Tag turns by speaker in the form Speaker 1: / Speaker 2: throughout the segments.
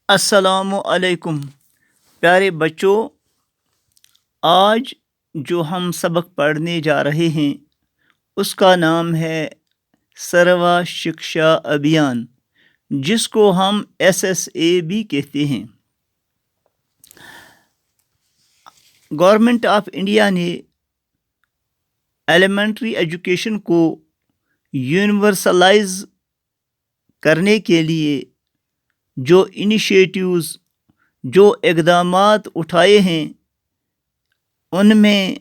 Speaker 1: السلام علیکم پیارے بچوں، آج جو ہم سبق پڑھنے جا رہے ہیں اس کا نام ہے سروا شکشا ابھیان، جس کو ہم SSA بھی کہتے ہیں۔ گورنمنٹ آف انڈیا نے ایلیمنٹری ایجوکیشن کو یونیورسلائز کرنے کے لیے جو انیشیٹیوز، جو اقدامات اٹھائے ہیں، ان میں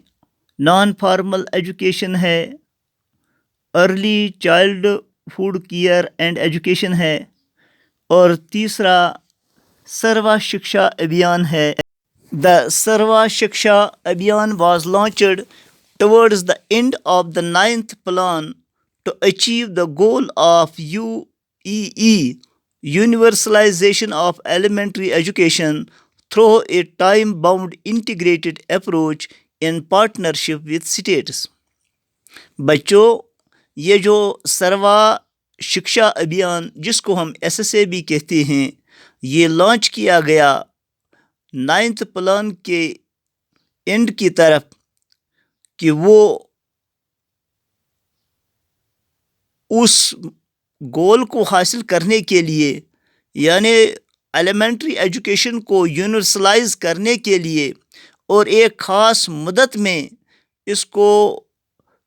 Speaker 1: نان فارمل ایجوکیشن ہے، early childhood care and education ہے، اور تیسرا سروا شکشا ابھیان ہے۔ The Sarva Shiksha Abhiyan was launched towards the end of the 9th plan to achieve the goal of UEE, universalization of elementary education, through a time-bound integrated approach in partnership with states. بچوں، یہ جو سروا شکشا ابھیان جس کو ہم SSA بھی کہتے ہیں، یہ لانچ کیا گیا 9th پلان کے اینڈ کی طرف کہ وہ اس گول کو حاصل کرنے کے لیے، یعنی ایلیمنٹری ایجوکیشن کو یونیورسلائز کرنے کے لیے، اور ایک خاص مدت میں اس کو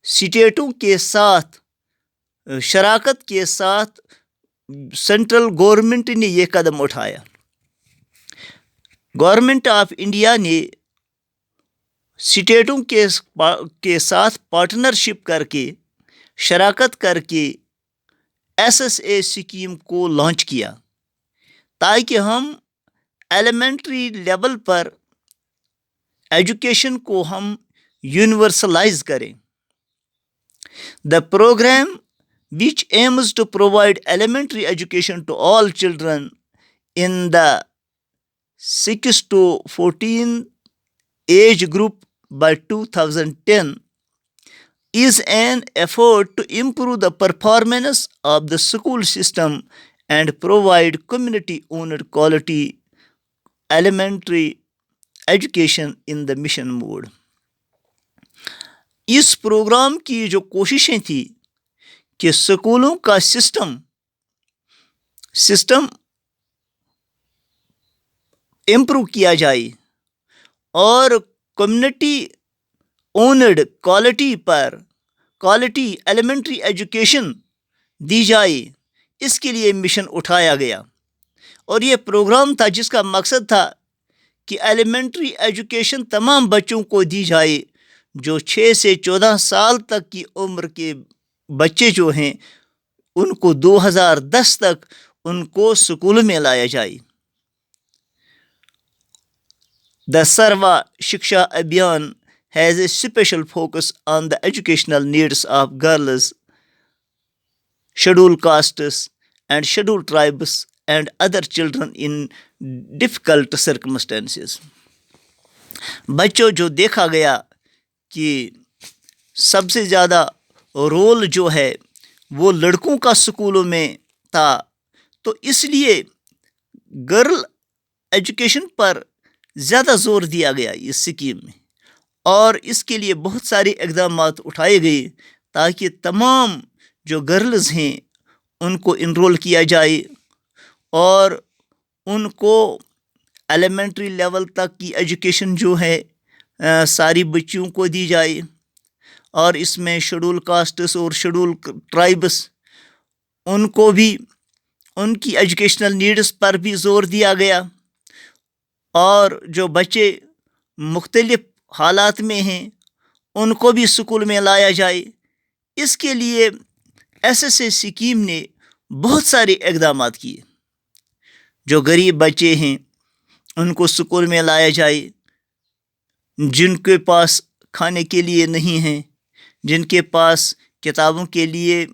Speaker 1: اسٹیٹوں کے ساتھ شراکت کے ساتھ سینٹرل گورنمنٹ نے یہ قدم اٹھایا۔ گورنمنٹ آف انڈیا نے اسٹیٹوں کے ساتھ پارٹنرشپ کر کے، شراکت کر کے SSA اسکیم کو لانچ کیا تاکہ ہم ایلیمنٹری لیول پر ایجوکیشن کو ہم یونیورسلائز کریں۔ The program, which aims to provide elementary education to all children in the 6 to 14 age group by 2010, is an effort to improve the performance of the school system and provide community-owned quality elementary education in the mission mode. اس programme کی جو کوششیں تھیں کہ اسکولوں کا system improve کیا جائے اور community owned quality elementary education دی جائے، اس کے لیے مشن اٹھایا گیا۔ اور یہ پروگرام تھا جس کا مقصد تھا کہ ایلیمنٹری ایجوکیشن تمام بچوں کو دی جائے، جو 6 سے 14 سال تک کی عمر کے بچے جو ہیں ان کو 2010 تک ان کو سکول میں لایا جائے۔ The Sarva Shiksha Abhiyan has a special focus on the educational needs of girls, scheduled castes, and scheduled tribes and other children in difficult circumstances. بچوں، جو دیکھا گیا کہ سب سے زیادہ رول جو ہے وہ لڑکوں کا سکولوں میں تھا، تو اس لیے گرل ایجوکیشن پر زیادہ زور دیا گیا اس اسکیم میں، اور اس کے لیے بہت سارے اقدامات اٹھائے گئے تاکہ تمام جو گرلز ہیں ان کو انرول کیا جائے اور ان کو ایلیمنٹری لیول تک کی ایجوکیشن جو ہے ساری بچیوں کو دی جائے، اور اس میں شیڈول کاسٹس اور شیڈول ٹرائبس ان کو بھی ان کی ایجوکیشنل نیڈس پر بھی زور دیا گیا، اور جو بچے مختلف حالات میں ہیں ان کو بھی سکول میں لایا جائے۔ اس کے لیے SSA اسکیم نے بہت سارے اقدامات کیے۔ جو غریب بچے ہیں ان کو سکول میں لایا جائے، جن کے پاس کھانے کے لیے نہیں ہیں، جن کے پاس کتابوں کے لیے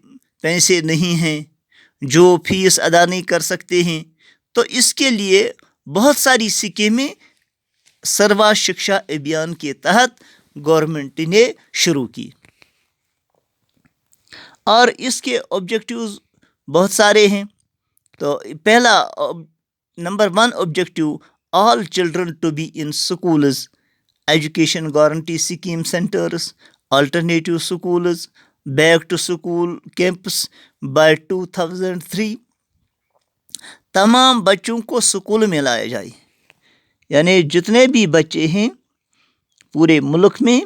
Speaker 1: پیسے نہیں ہیں، جو فیس ادا نہیں کر سکتے ہیں، تو اس کے لیے بہت ساری اسکیمیں سروا شکشا ابھیان کے تحت گورنمنٹ نے شروع کی، اور اس کے آبجیکٹیوز بہت سارے ہیں۔ تو پہلا Number one objective, all children to be in schools, education guarantee scheme centers, alternative schools, back to school camps by 2003. تمام بچوں کو سکول میں لایا جائے، یعنی جتنے بھی بچے ہیں پورے ملک میں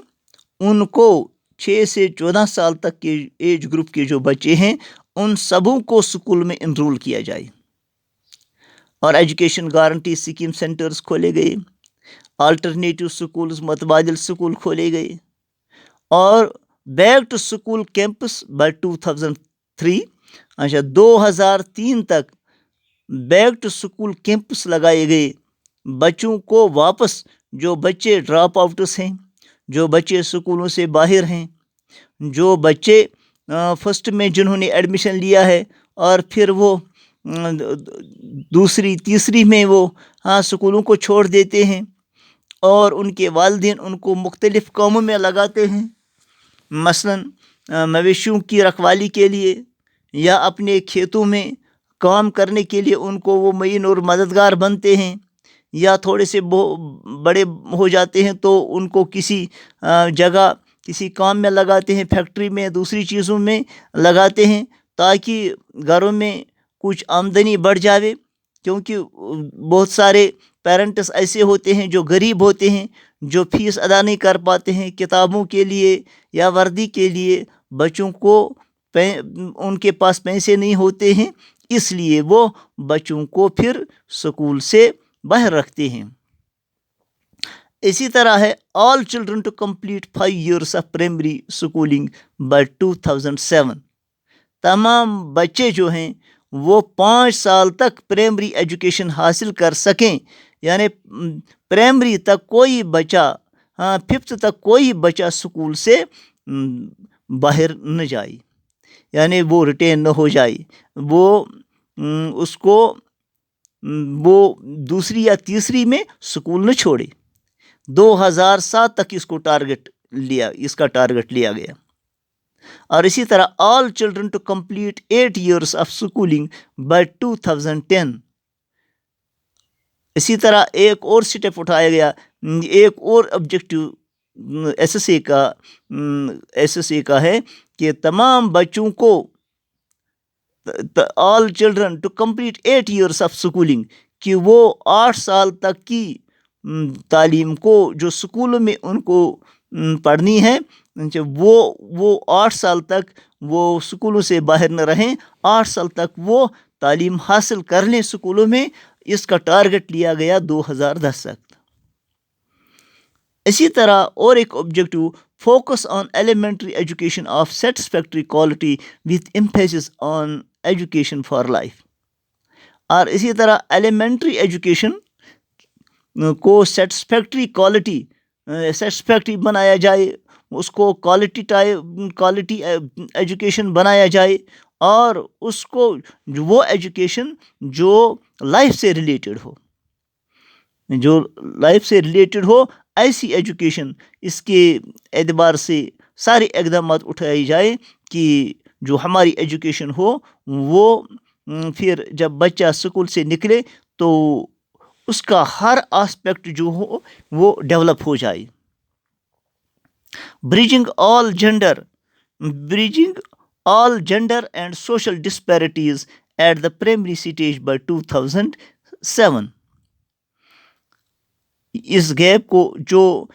Speaker 1: ان کو 6 سے 14 سال تک کے ایج گروپ کے جو بچے ہیں ان سبوں کو سکول میں انرول کیا جائے، اور ایجوکیشن گارنٹی اسکیم سینٹرز کھولے گئے، آلٹرنیٹیو سکولز متبادل سکول کھولے گئے، اور back to school camps by 2003 2003 تک بیک ٹو سکول کیمپس لگائے گئے۔ بچوں کو واپس، جو بچے ڈراپ آؤٹس ہیں، جو بچے سکولوں سے باہر ہیں، جو بچے فرسٹ میں جنہوں نے ایڈمیشن لیا ہے اور پھر وہ دوسری تیسری میں وہ سکولوں کو چھوڑ دیتے ہیں اور ان کے والدین ان کو مختلف کاموں میں لگاتے ہیں، مثلا مویشیوں کی رکھوالی کے لیے یا اپنے کھیتوں میں کام کرنے کے لیے ان کو وہ معین اور مددگار بنتے ہیں، یا تھوڑے سے بڑے ہو جاتے ہیں تو ان کو کسی جگہ کسی کام میں لگاتے ہیں، فیکٹری میں دوسری چیزوں میں لگاتے ہیں تاکہ گھروں میں کچھ آمدنی بڑھ جاوے، کیونکہ بہت سارے پیرنٹس ایسے ہوتے ہیں جو غریب ہوتے ہیں، جو فیس ادا نہیں کر پاتے ہیں کتابوں کے لیے یا وردی کے لیے، بچوں کو ان کے پاس پیسے نہیں ہوتے ہیں، اس لیے وہ بچوں کو پھر سکول سے باہر رکھتے ہیں۔ اسی طرح ہے all children to complete 5 years of primary schooling by 2007، تمام بچے جو ہیں وہ 5 سال تک پرائمری ایجوکیشن حاصل کر سکیں، یعنی پرائمری تک کوئی بچہ 5th تک کوئی بچہ سکول سے باہر نہ جائے، یعنی وہ ریٹین نہ ہو جائے، وہ اس کو وہ دوسری یا تیسری میں سکول نہ چھوڑے۔ 2007 تک اس کا ٹارگٹ لیا گیا۔ اور اسی طرح all children to complete 8 years of schooling by 2010۔ اسی طرح ایک اور سٹیپ اٹھایا گیا، ایک اور آبجیکٹو ایس ایس اے کا ہے کہ تمام بچوں کو all children to complete 8 years of schooling, کہ وہ 8 سال تک کی تعلیم کو جو سکولوں میں ان کو پڑھنی ہے وہ 8 سال تک وہ سکولوں سے باہر نہ رہیں، 8 سال تک وہ تعلیم حاصل کر لیں سکولوں میں، اس کا ٹارگٹ لیا گیا 2010 تک۔ اسی طرح اور ایک objective, focus on elementary education of satisfactory quality with emphasis on education for life, اور اسی طرح ایلیمنٹری ایجوکیشن کو سیٹسفیکٹری بنایا جائے، اس کو کوالٹی ایجوکیشن بنایا جائے، اور اس کو وہ ایجوکیشن جو لائف سے ریلیٹڈ ہو ایسی ایجوکیشن، اس کے اعتبار سے سارے اقدامات اٹھائے جائے کہ جو ہماری ایجوکیشن ہو وہ پھر جب بچہ سکول سے نکلے تو اس کا ہر آسپیکٹ جو ہو وہ ڈیولپ ہو جائے۔ Bridging all gender and social disparities at the primary stage by 2007۔ اس گیپ کو، جو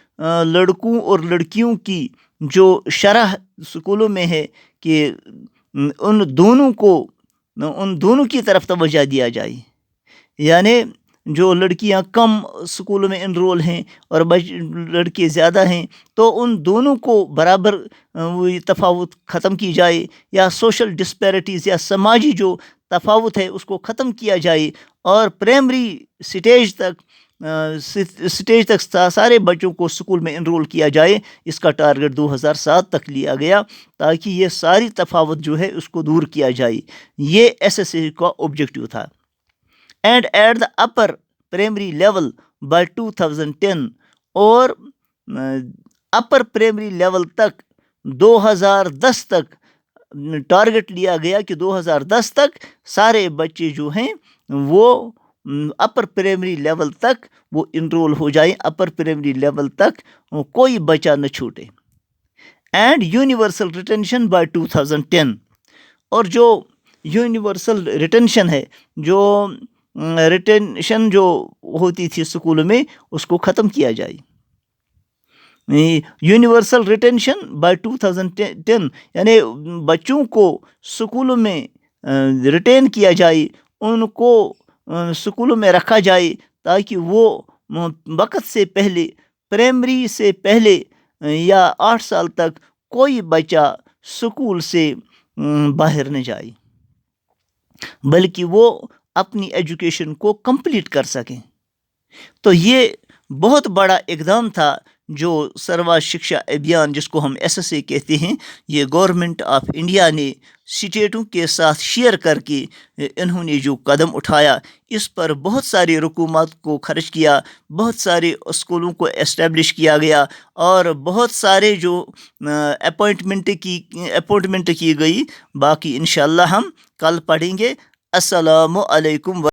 Speaker 1: لڑکوں اور لڑکیوں کی جو شرح سکولوں میں ہے، کہ ان دونوں کی طرف توجہ دیا جائے، یعنی جو لڑکیاں کم سکولوں میں انرول ہیں اور لڑکے زیادہ ہیں تو ان دونوں کو برابر تفاوت ختم کی جائے، یا سوشل ڈسپیرٹیز یا سماجی جو تفاوت ہے اس کو ختم کیا جائے، اور پرائمری سٹیج تک سارے بچوں کو سکول میں انرول کیا جائے۔ اس کا ٹارگٹ 2007 تک لیا گیا تاکہ یہ ساری تفاوت جو ہے اس کو دور کیا جائے، یہ ایس ایس اے کا آبجیکٹو تھا۔ And at the upper primary level by 2010، اور اپر پرائمری لیول تک 2010 تک ٹارگٹ لیا گیا کہ 2010 تک سارے بچے جو ہیں وہ اپر پرائمری لیول تک وہ انرول ہو جائیں، اپر پرائمری لیول تک کوئی بچہ نہ چھوٹے. And universal retention by 2010. اور جو یونیورسل ریٹینشن ہے، جو ریٹینشن جو ہوتی تھی اسکولوں میں، اس کو ختم کیا جائے. یونیورسل ریٹینشن بائی 2010 یعنی بچوں کو اسکولوں میں ریٹین کیا جائے، ان کو اسکولوں میں رکھا جائے تاکہ وہ وقت سے پہلے، پرائمری سے پہلے یا 8 سال تک کوئی بچہ اسکول سے باہر نہ جائے، بلکہ وہ اپنی ایجوکیشن کو کمپلیٹ کر سکیں. تو یہ بہت بڑا اقدام تھا جو سروا شکشا ابھیان، جس کو ہم SSA کہتے ہیں، یہ گورنمنٹ آف انڈیا نے اسٹیٹوں کے ساتھ شیئر کر کے انہوں نے جو قدم اٹھایا، اس پر بہت ساری رقومات کو خرچ کیا، بہت سارے اسکولوں کو اسٹیبلش کیا گیا، اور بہت سارے جو اپوائنٹمنٹ کی گئی. باقی انشاءاللہ ہم کل پڑھیں گے. السلام علیکم.